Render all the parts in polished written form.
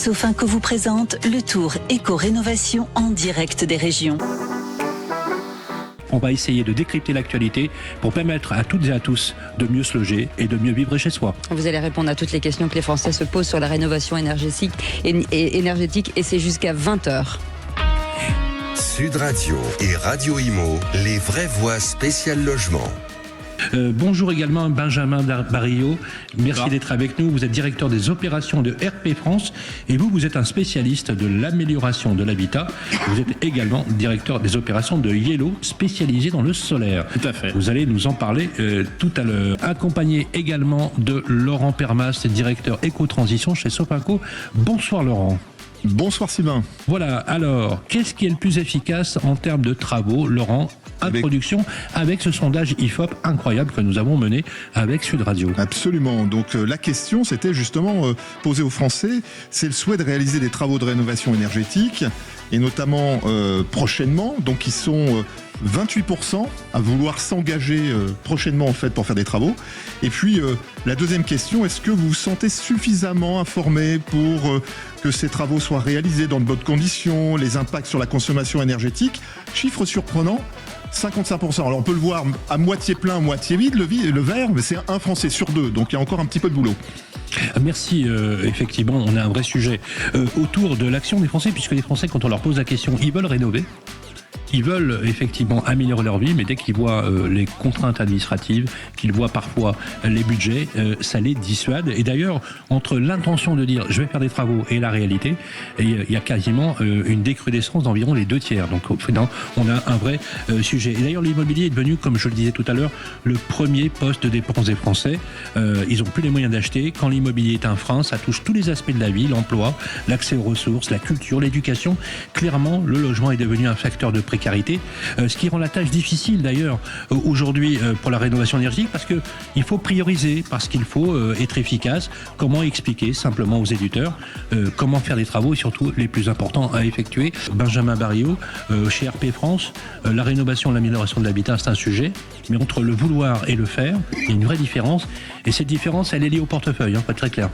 Sofinco vous présente le tour éco-rénovation en direct des régions. On va essayer de décrypter l'actualité pour permettre à toutes et à tous de mieux se loger et de mieux vivre chez soi. Vous allez répondre à toutes les questions que les Français se posent sur la rénovation énergétique et c'est jusqu'à 20h. Sud Radio et Radio Imo, les vraies voix spéciales logement. Bonjour également Benjamin Barillot, merci d'être avec nous. Vous êtes directeur des opérations de RP France et vous êtes un spécialiste de l'amélioration de l'habitat. Vous êtes également directeur des opérations de Yellow, spécialisé dans le solaire. Tout à fait. Vous allez nous en parler tout à l'heure. Accompagné également de Laurent Permas, directeur éco-transition chez Sofinco. Bonsoir Laurent. Bonsoir Sylvain. Voilà, alors, qu'est-ce qui est le plus efficace en termes de travaux, Laurent? Introduction avec ce sondage IFOP incroyable que nous avons mené avec Sud Radio. Absolument. Donc la question, c'était justement posée aux Français. C'est le souhait de réaliser des travaux de rénovation énergétique et notamment prochainement. Donc ils sont 28% à vouloir s'engager prochainement en fait pour faire des travaux. Et puis la deuxième question, est-ce que vous vous sentez suffisamment informé pour que ces travaux soient réalisés dans de bonnes conditions, les impacts sur la consommation énergétique? Chiffre surprenant, 55%. Alors on peut le voir à moitié plein, moitié vide, le verre, mais c'est un Français sur deux, donc il y a encore un petit peu de boulot. Merci, effectivement, on a un vrai sujet autour de l'action des Français, puisque les Français, quand on leur pose la question, ils veulent rénover. Ils veulent effectivement améliorer leur vie, mais dès qu'ils voient les contraintes administratives, qu'ils voient parfois les budgets, ça les dissuade. Et d'ailleurs, entre l'intention de dire je vais faire des travaux et la réalité, il y a quasiment une décrudescence d'environ les 2/3. Donc on a un vrai sujet. Et d'ailleurs, l'immobilier est devenu, comme je le disais tout à l'heure, le premier poste de dépense des Français. Ils n'ont plus les moyens d'acheter. Quand l'immobilier est un frein, ça touche tous les aspects de la vie, l'emploi, l'accès aux ressources, la culture, l'éducation. Clairement, le logement est devenu un facteur de précarité. Ce qui rend la tâche difficile d'ailleurs aujourd'hui pour la rénovation énergétique, parce qu'il faut prioriser, parce qu'il faut être efficace. Comment expliquer simplement aux éditeurs comment faire des travaux et surtout les plus importants à effectuer? Benjamin Barillot, chez RP France, la rénovation, l'amélioration de l'habitat, c'est un sujet, mais entre le vouloir et le faire, il y a une vraie différence, et cette différence, elle est liée au portefeuille, pour être très clair.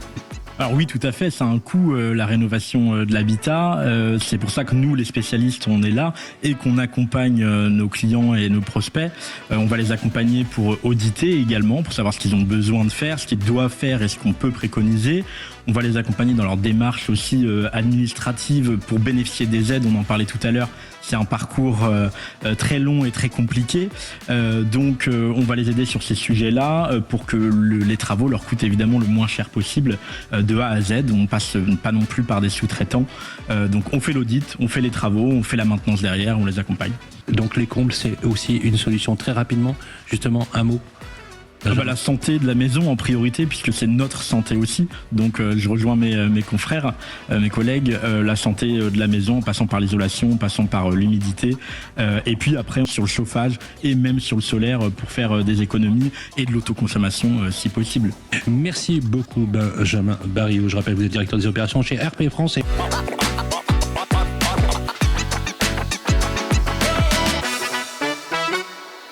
Alors oui, tout à fait, c'est un coût, la rénovation de l'habitat. C'est pour ça que nous, les spécialistes, on est là et qu'on accompagne nos clients et nos prospects. On va les accompagner pour auditer également, pour savoir ce qu'ils ont besoin de faire, ce qu'ils doivent faire et ce qu'on peut préconiser. On va les accompagner dans leur démarche aussi administrative pour bénéficier des aides. On en parlait tout à l'heure. C'est un parcours très long et très compliqué. Donc, on va les aider sur ces sujets-là pour que les travaux leur coûtent évidemment le moins cher possible de A à Z. On passe pas non plus par des sous-traitants. Donc, on fait l'audit, on fait les travaux, on fait la maintenance derrière, on les accompagne. Donc, les combles, c'est aussi une solution très rapidement. Justement, un mot. La santé de la maison en priorité, puisque c'est notre santé aussi. Donc je rejoins mes confrères, mes collègues, la santé de la maison en passant par l'isolation, en passant par l'humidité, et puis après sur le chauffage et même sur le solaire pour faire des économies et de l'autoconsommation si possible. Merci beaucoup Benjamin Barillot. Je rappelle, vous êtes directeur des opérations chez RP France.